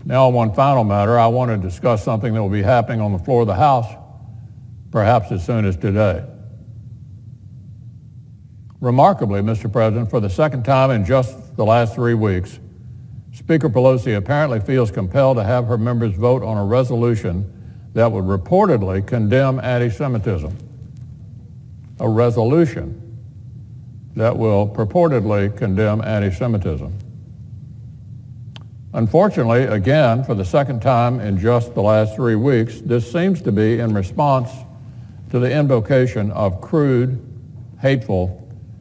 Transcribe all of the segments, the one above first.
Now, on one final matter, I want to discuss something that will be happening on the floor of the House, perhaps as soon as today. Remarkably, Mr. President, for the second time in just the last 3 weeks, Speaker Pelosi apparently feels compelled to have her members vote on a resolution that would reportedly condemn anti-Semitism. A resolution that will purportedly condemn anti-Semitism. Unfortunately, again, for the second time in just the last 3 weeks, this seems to be in response to the invocation of crude, hateful,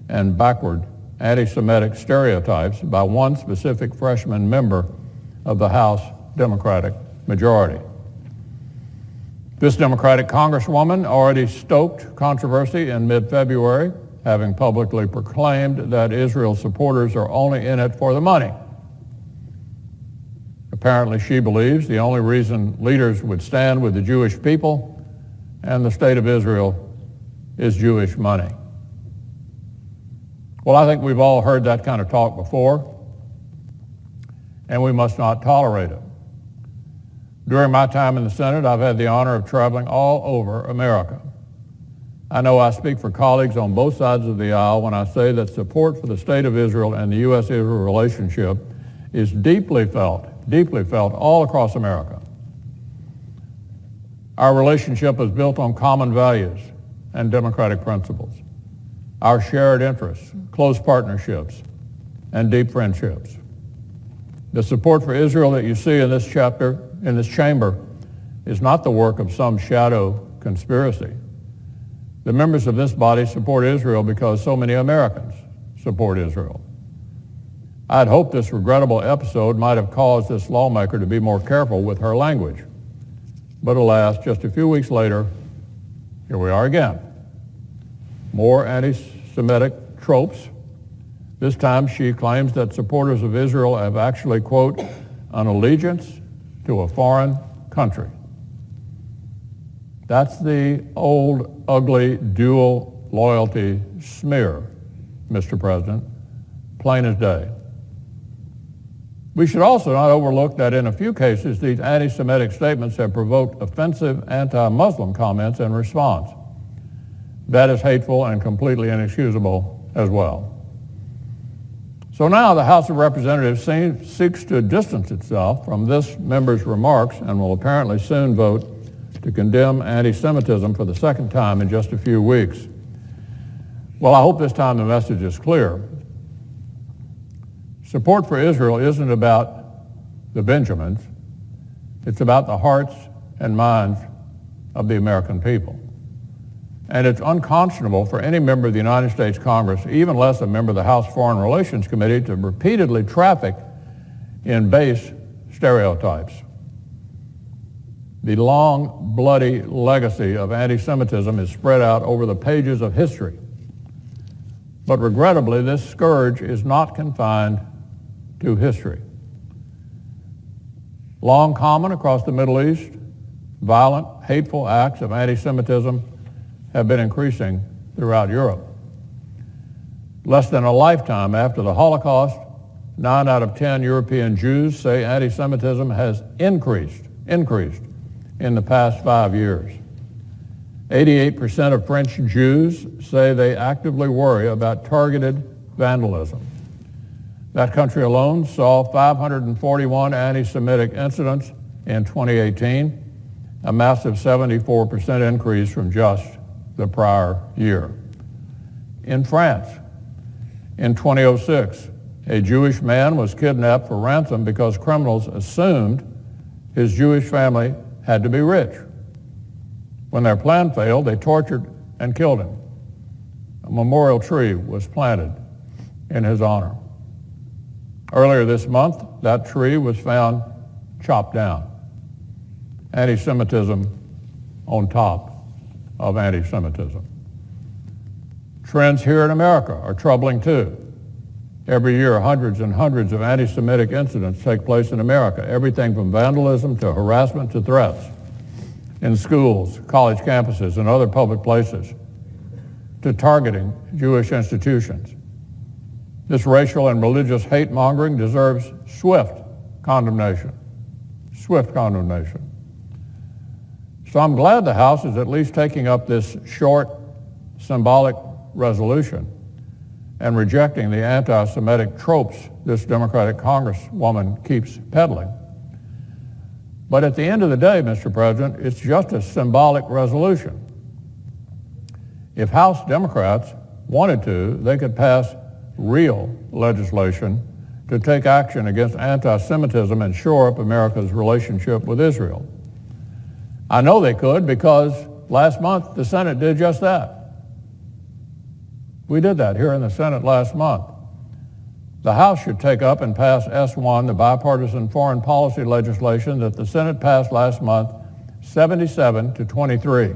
and backward anti-Semitic stereotypes by one specific freshman member of the House Democratic majority. This Democratic Congresswoman already stoked controversy in mid-February, having publicly proclaimed that Israel supporters are only in it for the money. Apparently, she believes the only reason leaders would stand with the Jewish people and the state of Israel is Jewish money. Well, I think we've all heard that kind of talk before, and we must not tolerate it. During my time in the Senate, I've had the honor of traveling all over America. I know I speak for colleagues on both sides of the aisle when I say that support for the state of Israel and the U.S.-Israel relationship is deeply felt all across America. Our relationship is built on common values and democratic principles. Our shared interests, close partnerships, and deep friendships. The support for Israel that you see in this chamber, is not the work of some shadow conspiracy. The members of this body support Israel because so many Americans support Israel. I'd hoped this regrettable episode might have caused this lawmaker to be more careful with her language. But alas, just a few weeks later, here we are again. More anti-Semitic tropes. This time she claims that supporters of Israel have actually, quote, an allegiance to a foreign country. That's the old, ugly, dual loyalty smear, Mr. President, plain as day. We should also not overlook that in a few cases, these anti-Semitic statements have provoked offensive anti-Muslim comments in response. That is hateful and completely inexcusable as well. So now the House of Representatives seeks to distance itself from this member's remarks and will apparently soon vote to condemn anti-Semitism for the second time in just a few weeks. Well, I hope this time the message is clear. Support for Israel isn't about the Benjamins. It's about the hearts and minds of the American people. And it's unconscionable for any member of the United States Congress, even less a member of the House Foreign Relations Committee, to repeatedly traffic in base stereotypes. The long, bloody legacy of anti-Semitism is spread out over the pages of history. But regrettably, this scourge is not confined to history. Long common across the Middle East, violent, hateful acts of anti-Semitism have been increasing throughout Europe. Less than a lifetime after the Holocaust, 9 out of 10 European Jews say anti-Semitism has increased in the past 5 years. 88% of French Jews say they actively worry about targeted vandalism. That country alone saw 541 anti-Semitic incidents in 2018, a massive 74% increase from just the prior year. In France, in 2006, a Jewish man was kidnapped for ransom because criminals assumed his Jewish family had to be rich. When their plan failed, they tortured and killed him. A memorial tree was planted in his honor. Earlier this month, that tree was found chopped down. Anti-Semitism on top of anti-Semitism. Trends here in America are troubling too. Every year, hundreds and hundreds of anti-Semitic incidents take place in America, everything from vandalism to harassment to threats in schools, college campuses, and other public places, to targeting Jewish institutions. This racial and religious hate-mongering deserves swift condemnation. swift condemnation. So I'm glad the House is at least taking up this short, symbolic resolution and rejecting the anti-Semitic tropes this Democratic Congresswoman keeps peddling. But at the end of the day, Mr. President, it's just a symbolic resolution. If House Democrats wanted to, they could pass real legislation to take action against anti-Semitism and shore up America's relationship with Israel. I know they could because last month the Senate did just that. We did that here in the Senate last month. The House should take up and pass S1, the bipartisan foreign policy legislation that the Senate passed last month, 77 to 23.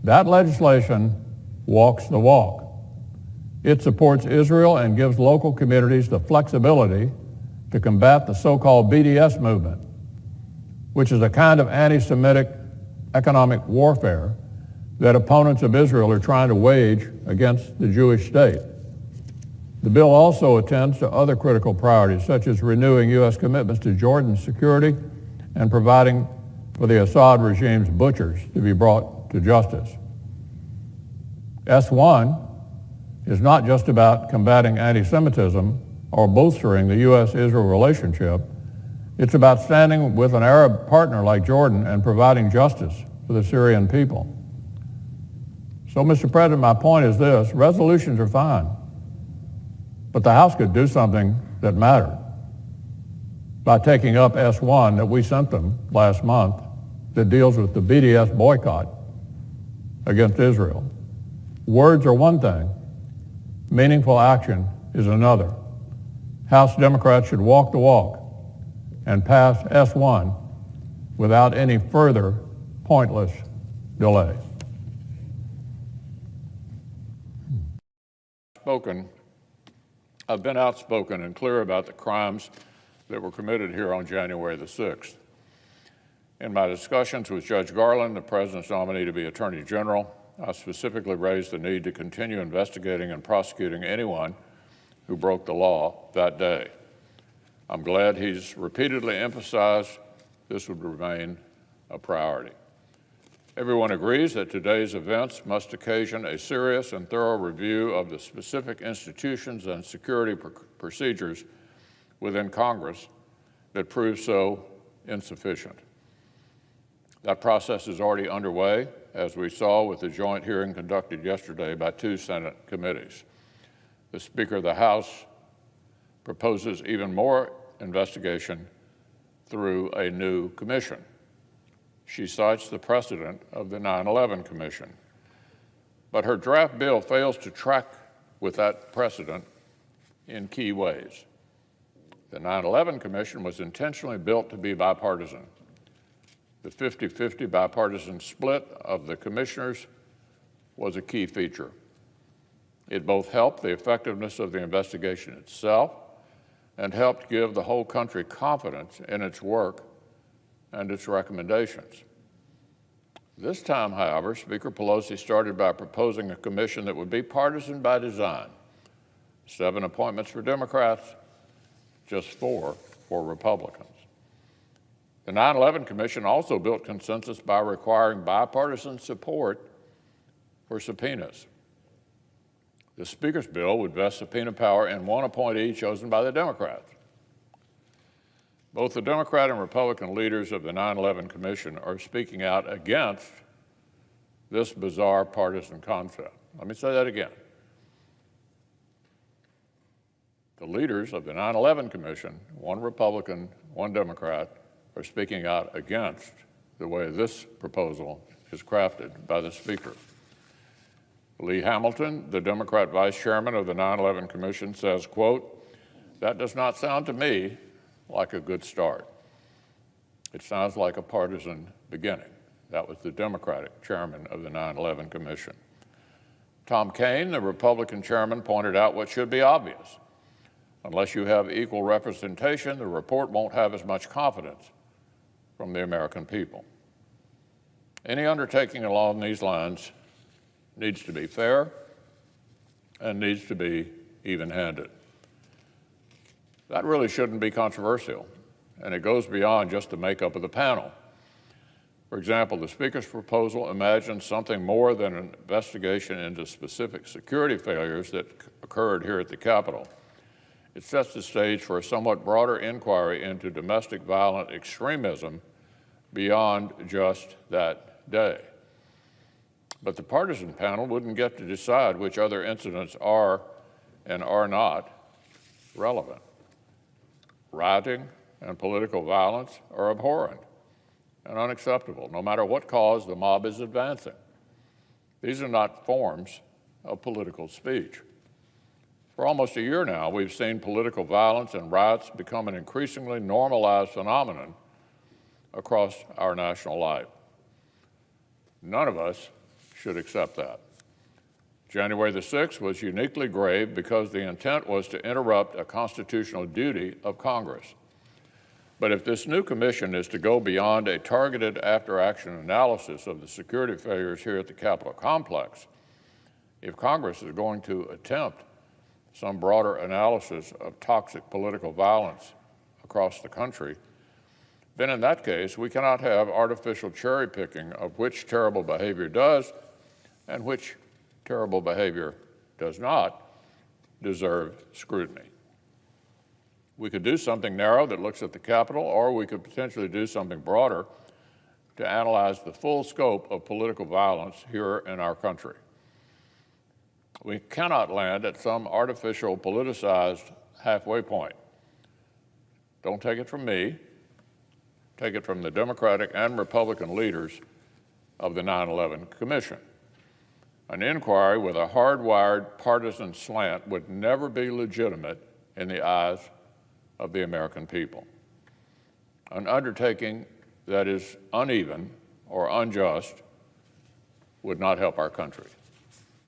That legislation walks the walk. It supports Israel and gives local communities the flexibility to combat the so-called BDS movement, which is a kind of anti-Semitic economic warfare that opponents of Israel are trying to wage against the Jewish state. The bill also attends to other critical priorities, such as renewing U.S. commitments to Jordan's security and providing for the Assad regime's butchers to be brought to justice. S1 is not just about combating anti-Semitism or bolstering the U.S.-Israel relationship. It's about standing with an Arab partner like Jordan and providing justice for the Syrian people. So, Mr. President, my point is this: resolutions are fine, but the House could do something that mattered by taking up S1 that we sent them last month that deals with the BDS boycott against Israel. Words are one thing. Meaningful action is another. House Democrats should walk the walk and pass S1 without any further pointless delay. I've been outspoken and clear about the crimes that were committed here on January the 6th. In my discussions with Judge Garland, the President's nominee to be Attorney General, I specifically raised the need to continue investigating and prosecuting anyone who broke the law that day. I'm glad he's repeatedly emphasized this would remain a priority. Everyone agrees that today's events must occasion a serious and thorough review of the specific institutions and security procedures within Congress that prove so insufficient. That process is already underway, as we saw with the joint hearing conducted yesterday by 2 Senate committees. The Speaker of the House proposes even more investigation through a new commission. She cites the precedent of the 9/11 Commission. But her draft bill fails to track with that precedent in key ways. The 9/11 Commission was intentionally built to be bipartisan. The 50-50 bipartisan split of the commissioners was a key feature. It both helped the effectiveness of the investigation itself and helped give the whole country confidence in its work and its recommendations. This time, however, Speaker Pelosi started by proposing a commission that would be partisan by design. 7 appointments for Democrats, just 4 for Republicans. The 9/11 Commission also built consensus by requiring bipartisan support for subpoenas. The Speaker's bill would vest subpoena power in 1 appointee chosen by the Democrats. Both the Democrat and Republican leaders of the 9/11 Commission are speaking out against this bizarre partisan concept. Let me say that again. The leaders of the 9/11 Commission, 1 Republican, 1 Democrat, are speaking out against the way this proposal is crafted by the Speaker. Lee Hamilton, the Democrat vice chairman of the 9/11 Commission, says, quote, "That does not sound to me like a good start. It sounds like a partisan beginning." That was the Democratic chairman of the 9/11 Commission. Tom Kean, the Republican chairman, pointed out what should be obvious. Unless you have equal representation, the report won't have as much confidence from the American people. Any undertaking along these lines needs to be fair and needs to be even-handed. That really shouldn't be controversial. and it goes beyond just the makeup of the panel. For example, the Speaker's proposal imagines something more than an investigation into specific security failures that occurred here at the Capitol. It sets the stage for a somewhat broader inquiry into domestic violent extremism beyond just that day. But the partisan panel wouldn't get to decide which other incidents are and are not relevant. Rioting and political violence are abhorrent and unacceptable, no matter what cause the mob is advancing. These are not forms of political speech. For almost a year now, we've seen political violence and riots become an increasingly normalized phenomenon across our national life. None of us should accept that. January the 6th was uniquely grave because the intent was to interrupt a constitutional duty of Congress. But if this new commission is to go beyond a targeted after-action analysis of the security failures here at the Capitol complex, if Congress is going to attempt some broader analysis of toxic political violence across the country, then in that case, we cannot have artificial cherry picking of which terrible behavior does and which terrible behavior does not deserve scrutiny. We could do something narrow that looks at the Capitol, or we could potentially do something broader to analyze the full scope of political violence here in our country. We cannot land at some artificial politicized halfway point. Don't take it from me. Take it from the Democratic and Republican leaders of the 9/11 Commission. An inquiry with a hardwired partisan slant would never be legitimate in the eyes of the American people. An undertaking that is uneven or unjust would not help our country.